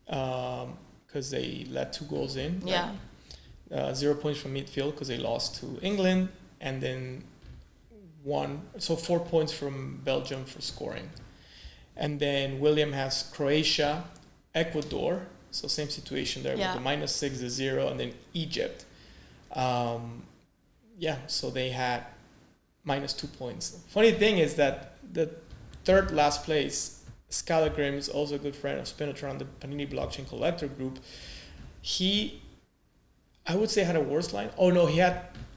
because they let 2 goals in. Yeah. Right? 0 points from midfield because they lost to England, and then 4 points from Belgium for scoring. And then William has Croatia, Ecuador, so same situation there with the -6, the 0, and then Egypt. So they had -2 points. Funny thing is that the third last place, Scalagrim, is also a good friend of Spinotron, the Panini Blockchain Collector group. He, I would say, had a worse line. Oh no, he had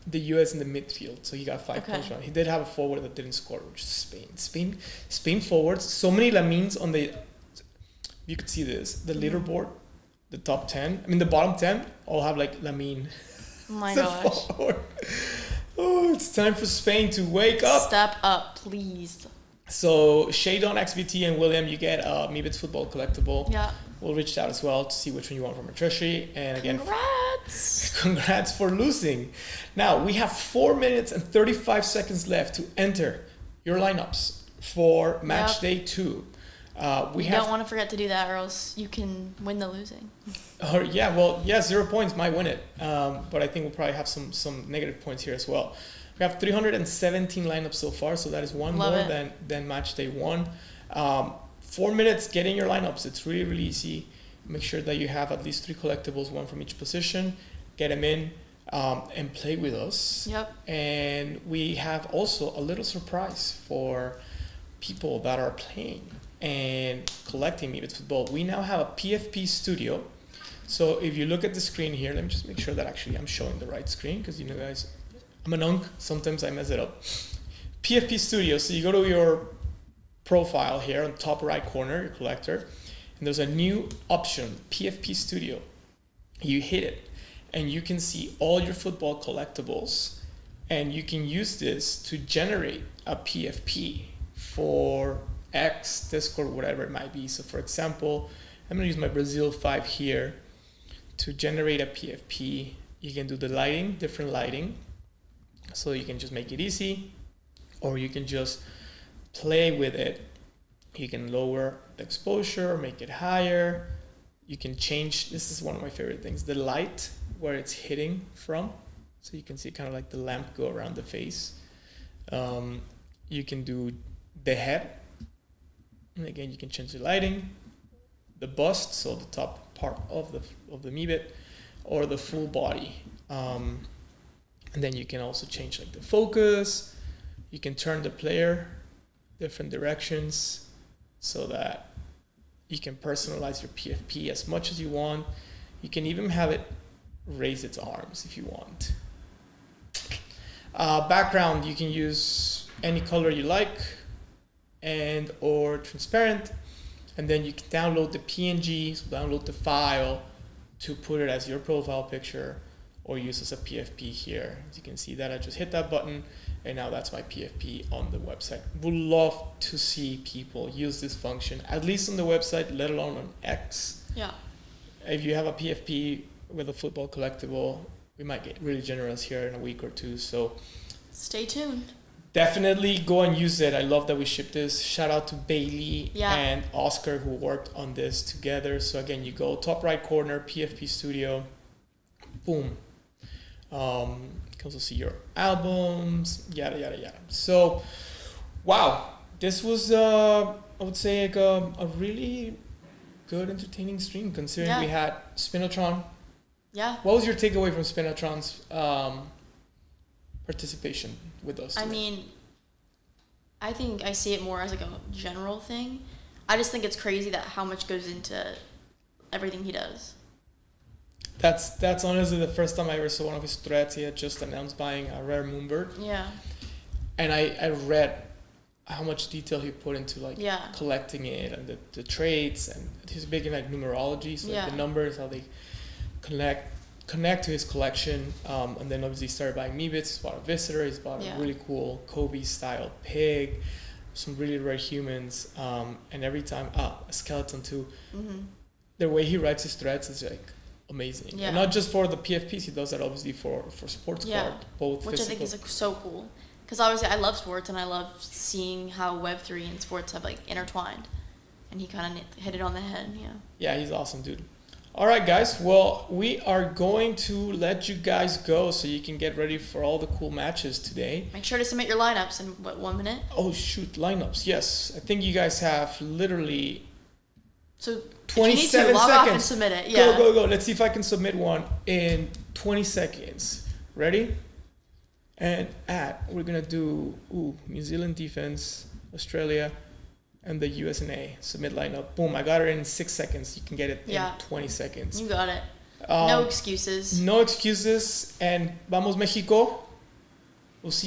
the US in the midfield, so he got 5 points from it. He did have a forward that didn't score, which is Spain. Spain forwards, so many Lamines on the, you could see this, the leaderboard, the top 10. I mean, the bottom 10 all have like Lamine. Oh my gosh. Oh, it's time for Spain to wake up. Step up, please. So Shadon, XBT, and William, you get a Meebits Futbol collectible. Yeah. We'll reach out as well to see which one you want from our treasury. And again, congrats! Congrats for losing. Now, we have 4 minutes and 35 seconds left to enter your lineups for match day 2. You don't want to forget to do that, or else you can win the losing. 0 points might win it. But I think we'll probably have some negative points here as well. We have 317 lineups so far, so that is one more than match day 1. 4 minutes getting your lineups. It's really, really easy. Make sure that you have at least 3 collectibles, 1 from each position. Get them in and play with us. Yep. And we have also a little surprise for people that are playing and collecting Meebits Futbol. We now have a PFP Studio. So if you look at the screen here, let me just make sure that actually I'm showing the right screen, because guys, I'm an unk. Sometimes I mess it up. PFP Studio. So you go to your profile here on the top right corner, your collector, and there's a new option, PFP Studio. You hit it, and you can see all your football collectibles, and you can use this to generate a PFP for X, Discord, whatever it might be. So for example, I'm going to use my Brazil 5 here to generate a PFP. You can do the lighting, different lighting. So you can just make it easy, or you can just play with it. You can lower the exposure, make it higher. You can change, this is one of my favorite things, the light where it's hitting from. So you can see kind of like the lamp go around the face. You can do the head. And again, you can change the lighting, the bust, so the top part of the Meebit, or the full body. And then you can also change like the focus. You can turn the player different directions so that you can personalize your PFP as much as you want. You can even have it raise its arms if you want. Background, you can use any color you like and or transparent. And then you can download the PNG, so download the file to put it as your profile picture or use as a PFP here. As you can see that I just hit that button, and now that's my PFP on the website. Would love to see people use this function, at least on the website, let alone on X. Yeah. If you have a PFP with a football collectible, we might get really generous here in a week or 2. So stay tuned. Definitely go and use it. I love that we shipped this. Shout out to Bailey and Oscar who worked on this together. So again, you go top right corner, PFP Studio, boom. You can also see your albums, yada, yada, yada. So, wow, this was, I would say, like a really good, entertaining stream, considering we had Spinotron. Yeah. What was your takeaway from Spinotron's participation with us today? I mean, I think I see it more as like a general thing. I just think it's crazy that how much goes into everything he does. That's honestly the first time I ever saw one of his threads. He had just announced buying a rare Moonbird. Yeah. And I read how much detail he put into like Yeah. collecting it and the traits, and he's big in like numerology, so like the numbers, how they connect to his collection. And then obviously he started buying Meebits. He's bought a Visitor. He's bought a really cool Kobe style pig, some really rare humans, and every time a skeleton too. The way he writes his threads is like amazing. And not just for the PFPs, he does that obviously for sports card, both which physical. I think is like so cool, because obviously I love sports and I love seeing how Web3 and sports have like intertwined, and he kind of hit it on the head. Yeah, he's awesome, dude. All right, guys. Well, we are going to let you guys go so you can get ready for all the cool matches today. Make sure to submit your lineups in 1 minute. Oh shoot, lineups. Yes, I think you guys have literally. So 27 if you need to, log seconds. off and submit it. Yeah. Go. Let's see if I can submit one in 20 seconds. Ready? And we're gonna do New Zealand defense, Australia, and the US and A. Submit lineup. Boom! I got it in 6 seconds. You can get it in 20 seconds. You got it. No excuses. No excuses. And vamos Mexico. We'll see.